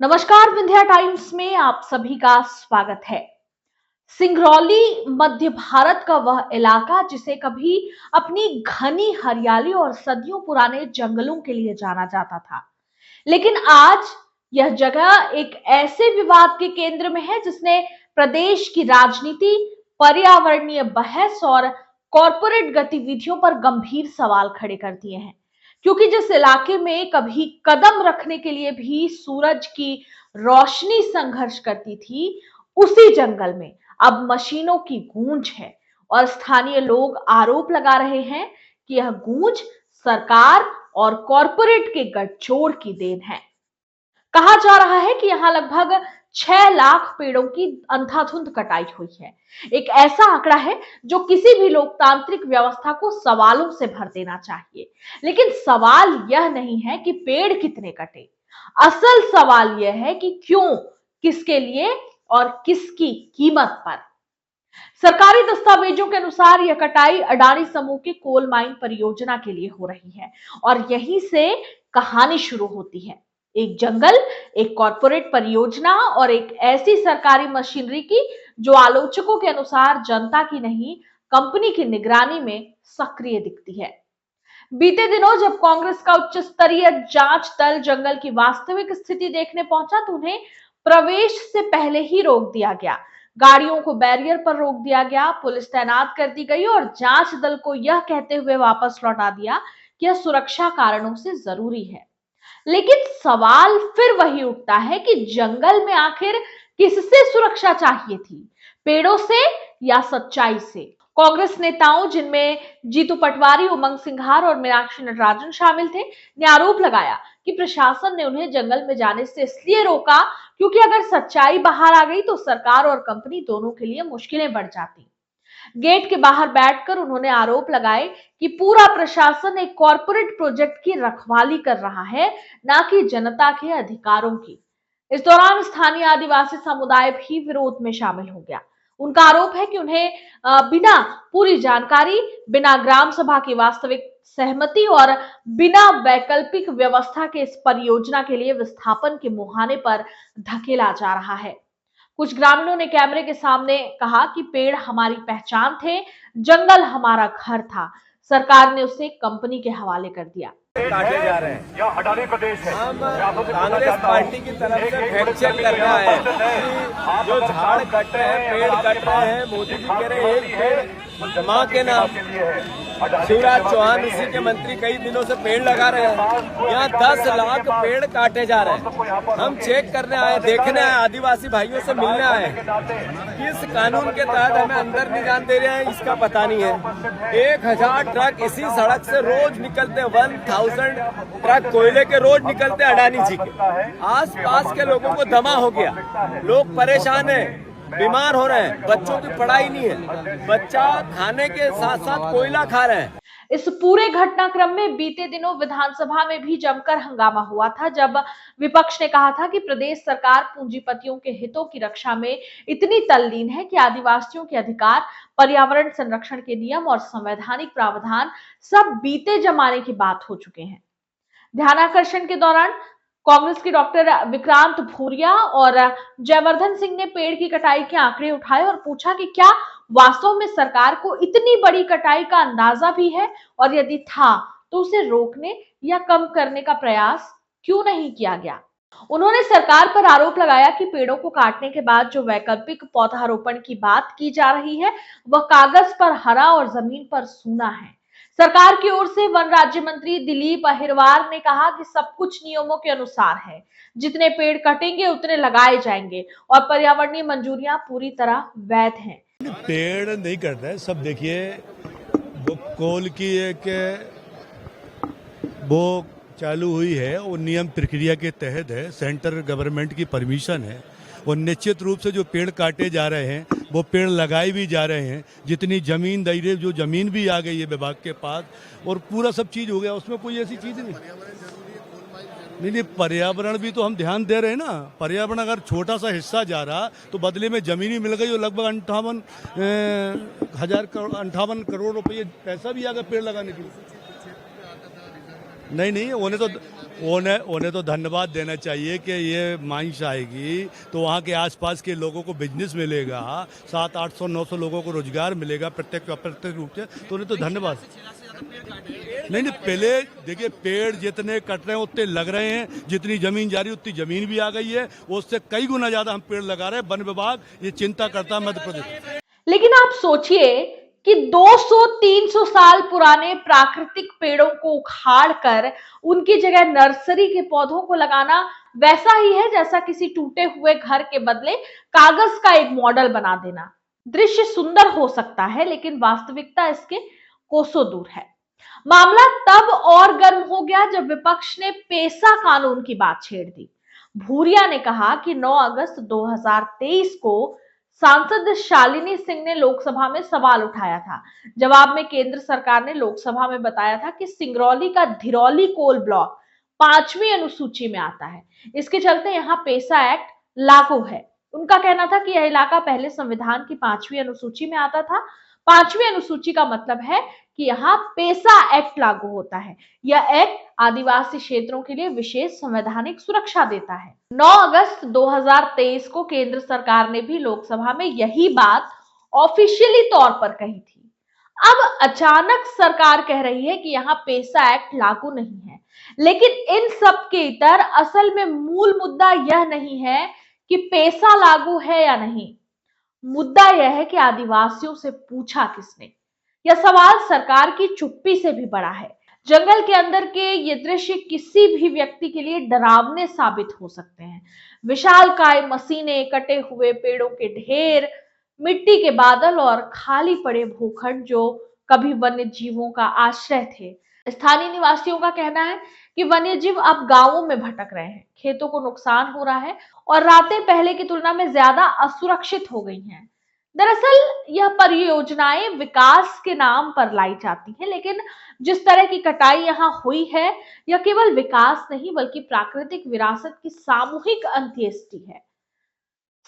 नमस्कार, विंध्या टाइम्स में आप सभी का स्वागत है। सिंगरौली मध्य भारत का वह इलाका जिसे कभी अपनी घनी हरियाली और सदियों पुराने जंगलों के लिए जाना जाता था, लेकिन आज यह जगह एक ऐसे विवाद के केंद्र में है जिसने प्रदेश की राजनीति, पर्यावरणीय बहस और कॉरपोरेट गतिविधियों पर गंभीर सवाल खड़े कर दिए हैं। क्योंकि जिस इलाके में कभी कदम रखने के लिए भी सूरज की रोशनी संघर्ष करती थी, उसी जंगल में अब मशीनों की गूंज है और स्थानीय लोग आरोप लगा रहे हैं कि यह गूंज सरकार और कॉरपोरेट के गठजोड़ की देन है। कहा जा रहा है कि यहां लगभग 6 लाख पेड़ों की अंधाधुंध कटाई हुई है। एक ऐसा आंकड़ा है जो किसी भी लोकतांत्रिक व्यवस्था को सवालों से भर देना चाहिए। लेकिन सवाल यह नहीं है कि पेड़ कितने कटे, असल सवाल यह है कि क्यों, किसके लिए और किसकी कीमत पर। सरकारी दस्तावेजों के अनुसार यह कटाई अडानी समूह के कोल माइन परियोजना के लिए हो रही है और यहीं से कहानी शुरू होती है। एक जंगल, एक कॉरपोरेट परियोजना और एक ऐसी सरकारी मशीनरी की जो आलोचकों के अनुसार जनता की नहीं, कंपनी की निगरानी में सक्रिय दिखती है। बीते दिनों जब कांग्रेस का उच्च स्तरीय जांच दल जंगल की वास्तविक स्थिति देखने पहुंचा तो उन्हें प्रवेश से पहले ही रोक दिया गया। गाड़ियों को बैरियर पर रोक दिया गया, पुलिस तैनात कर दी गई और जांच दल को यह कहते हुए वापस लौटा दिया कि यह सुरक्षा कारणों से जरूरी है। लेकिन सवाल फिर वही उठता है कि जंगल में आखिर किससे सुरक्षा चाहिए थी, पेड़ों से या सच्चाई से। कांग्रेस नेताओं, जिनमें जीतू पटवारी, उमंग सिंघार और मीनाक्षी नटराजन शामिल थे, ने आरोप लगाया कि प्रशासन ने उन्हें जंगल में जाने से इसलिए रोका क्योंकि अगर सच्चाई बाहर आ गई तो सरकार और कंपनी दोनों के लिए मुश्किलें बढ़ जाती। गेट के बाहर बैठकर उन्होंने आरोप लगाए कि पूरा प्रशासन एक कॉरपोरेट प्रोजेक्ट की रखवाली कर रहा है, ना कि जनता के अधिकारों की। इस दौरान स्थानीय आदिवासी समुदाय भी विरोध में शामिल हो गया। उनका आरोप है कि उन्हें बिना पूरी जानकारी, बिना ग्राम सभा की वास्तविक सहमति और बिना वैकल्पिक व्यवस्था के इस परियोजना के लिए विस्थापन के मुहाने पर धकेला जा रहा है। कुछ ग्रामीणों ने कैमरे के सामने कहा कि पेड़ हमारी पहचान थे, जंगल हमारा घर था, सरकार ने उसे कंपनी के हवाले कर दिया। काटे जा रहे हैं या अडानी प्रदेश है। हम कांग्रेस पार्टी की तरफ से फैक्ट चेक करना है कि जो झाड़ कट रहे हैं, पेड़ कट रहे हैं, मोदी जी कह रहे हैं एक पेड़ माँ के नाम। शिवराज चौहान इसी के मंत्री कई दिनों से पेड़ लगा रहे हैं। यहाँ 10 लाख पेड़ काटे जा रहे हैं। हम चेक करने आए, देखने आए, आदिवासी भाइयों से मिलने आए। किस कानून के तहत हमें अंदर नहीं जाने दे रहे हैं इसका पता नहीं है। 1000 ट्रक इसी सड़क से रोज निकलते, 1000 ट्रक कोयले के रोज निकलते अडानी जी के। आस पास के लोगों को दमा हो गया, लोग परेशान हैं, बीमार हो रहे हैं, बच्चों की पढ़ाई नहीं है, बच्चा खाने के साथ साथ कोयला खा रहे हैं। इस पूरे घटनाक्रम में बीते दिनों विधानसभा में भी जमकर हंगामा हुआ था, जब विपक्ष ने कहा था कि प्रदेश सरकार पूंजीपतियों के हितों की रक्षा में इतनी तल्लीन है कि आदिवासियों के अधिकार, पर्यावरण संरक्षण के नियम और संवैधानिक प्रावधान सब बीते जमाने की बात हो चुके हैं। ध्यानाकर्षण के दौरान कांग्रेस के डॉक्टर विक्रांत भूरिया और जयवर्धन सिंह ने पेड़ की कटाई के आंकड़े उठाए और पूछा कि क्या वास्तव में सरकार को इतनी बड़ी कटाई का अंदाजा भी है, और यदि था तो उसे रोकने या कम करने का प्रयास क्यों नहीं किया गया। उन्होंने सरकार पर आरोप लगाया कि पेड़ों को काटने के बाद जो वैकल्पिक पौधारोपण की बात की जा रही है वह कागज पर हरा और जमीन पर सूना है। सरकार की ओर से वन राज्य मंत्री दिलीप अहिरवार ने कहा कि सब कुछ नियमों के अनुसार है, जितने पेड़ कटेंगे उतने लगाए जाएंगे और पर्यावरणीय मंजूरियां पूरी तरह वैध हैं। पेड़ नहीं कट रहे, सब देखिए वो कोल की एक वो चालू हुई है, वो नियम प्रक्रिया के तहत है, सेंट्रल गवर्नमेंट की परमिशन है। और निश्चित रूप से जो पेड़ काटे जा रहे हैं वो पेड़ लगाए भी जा रहे हैं। जितनी जमीन दे रही, जो जमीन भी आ गई है विभाग के पास और पूरा सब चीज हो गया, उसमें कोई ऐसी चीज नहीं। पर्यावरण भी तो हम ध्यान दे रहे हैं ना। पर्यावरण अगर छोटा सा हिस्सा जा रहा तो बदले में जमीन ही मिल गई और लगभग 58 करोड़ रुपये पैसा भी आ गया पेड़ लगाने के लिए। नहीं, उन्हें तो धन्यवाद देना चाहिए कि ये माइंस आएगी तो वहाँ के आसपास के लोगों को बिजनेस मिलेगा, 700-800-900 लोगों को रोजगार मिलेगा प्रत्यक्ष अप्रत्यक्ष रूप से, तो उन्हें तो धन्यवाद। नहीं, पहले देखिए पेड़ जितने कट रहे हैं उतने लग रहे हैं, जितनी जमीन जा रही है उतनी जमीन भी आ गई है, उससे कई गुना ज्यादा हम पेड़ लगा रहे हैं। वन विभाग ये चिंता करता है मध्य प्रदेश। लेकिन आप सोचिए कि 200-300 साल पुराने प्राकृतिक पेड़ों को उखाड़कर उनकी जगह नर्सरी के पौधों को लगाना वैसा ही है जैसा किसी टूटे हुए घर के बदले कागज का एक मॉडल बना देना। दृश्य सुंदर हो सकता है लेकिन वास्तविकता इसके कोसों दूर है। मामला तब और गर्म हो गया जब विपक्ष ने पेसा कानून की बात छेड़ दी। भूरिया ने कहा कि 9 अगस्त 2023 को सांसद शालिनी सिंह ने लोकसभा में सवाल उठाया था। जवाब में केंद्र सरकार ने लोकसभा में बताया था कि सिंगरौली का धिरौली कोल ब्लॉक 5वीं अनुसूची में आता है, इसके चलते यहाँ पेसा एक्ट लागू है। उनका कहना था कि यह इलाका पहले संविधान की 5वीं अनुसूची में आता था। 5वीं अनुसूची का मतलब है कि यहाँ पेसा एक्ट लागू होता है। यह एक्ट आदिवासी क्षेत्रों के लिए विशेष संवैधानिक सुरक्षा देता है। 9 अगस्त 2023 को केंद्र सरकार ने भी लोकसभा में यही बात ऑफिशियली तौर पर कही थी। अब अचानक सरकार कह रही है कि यहाँ पेसा एक्ट लागू नहीं है। लेकिन इन सब के इतर असल में मूल मुद्दा यह नहीं है कि पेसा लागू है या नहीं। मुद्दा यह है कि आदिवासियों से पूछा किसने। यह सवाल सरकार की चुप्पी से भी बड़ा है। जंगल के अंदर के ये दृश्य किसी भी व्यक्ति के लिए डरावने साबित हो सकते हैं। विशालकाय मशीनें, कटे हुए पेड़ों के ढेर, मिट्टी के बादल और खाली पड़े भूखंड जो कभी वन्य जीवों का आश्रय थे। स्थानीय निवासियों का कहना है कि वन्य जीव अब गांवों में भटक रहे हैं, खेतों को नुकसान हो रहा है और रातें पहले की तुलना में ज्यादा असुरक्षित हो गई हैं। दरअसल यह परियोजनाएं विकास के नाम पर लाई जाती हैं, लेकिन जिस तरह की कटाई यहाँ हुई है यह केवल विकास नहीं बल्कि प्राकृतिक विरासत की सामूहिक अंत्येष्टि है।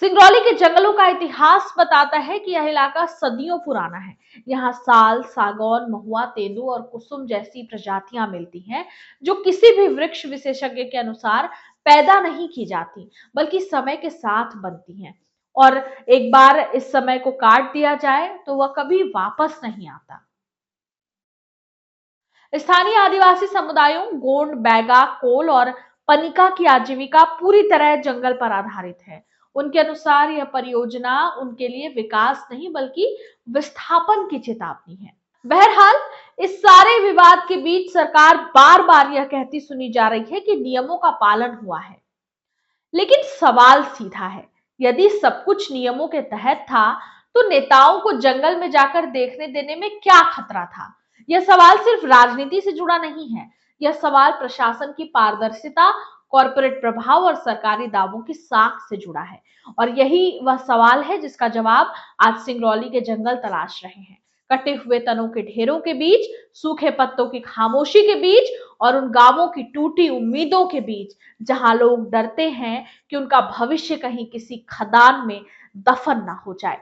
सिंगरौली के जंगलों का इतिहास बताता है कि यह इलाका सदियों पुराना है। यहाँ साल, सागौन, महुआ, तेंदू और कुसुम जैसी प्रजातियां मिलती हैं जो किसी भी वृक्ष विशेषज्ञ के अनुसार पैदा नहीं की जाती बल्कि समय के साथ बनती हैं, और एक बार इस समय को काट दिया जाए तो वह कभी वापस नहीं आता। स्थानीय आदिवासी समुदायों गोंड, बैगा, कोल और पनिका की आजीविका पूरी तरह जंगल पर आधारित है। उनके अनुसार यह परियोजना उनके लिए विकास नहीं बल्कि विस्थापन की चेतावनी है। बहरहाल इस सारे विवाद के बीच सरकार बार बार यह कहती सुनी जा रही है कि नियमों का पालन हुआ है। लेकिन सवाल सीधा है, यदि सब कुछ नियमों के तहत था तो नेताओं को जंगल में जाकर देखने देने में क्या खतरा था? यह सवाल सिर्फ राजनीति से जुड़ा नहीं है, यह सवाल प्रशासन की पारदर्शिता, कॉर्पोरेट प्रभाव और सरकारी दावों की साख से जुड़ा है। और यही वह सवाल है जिसका जवाब आज सिंगरौली के जंगल तलाश रहे हैं। कटे हुए तनों के ढेरों के बीच, सूखे पत्तों की खामोशी के बीच और उन गांवों की टूटी उम्मीदों के बीच जहां लोग डरते हैं कि उनका भविष्य कहीं किसी खदान में दफन ना हो जाए।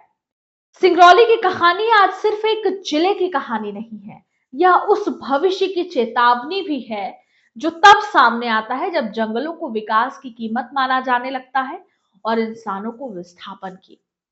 सिंगरौली की कहानी आज सिर्फ एक जिले की कहानी नहीं है, यह उस भविष्य की चेतावनी भी है जो तब सामने आता है जब जंगलों को विकास की कीमत माना जाने लगता है और इंसानों को विस्थापन की।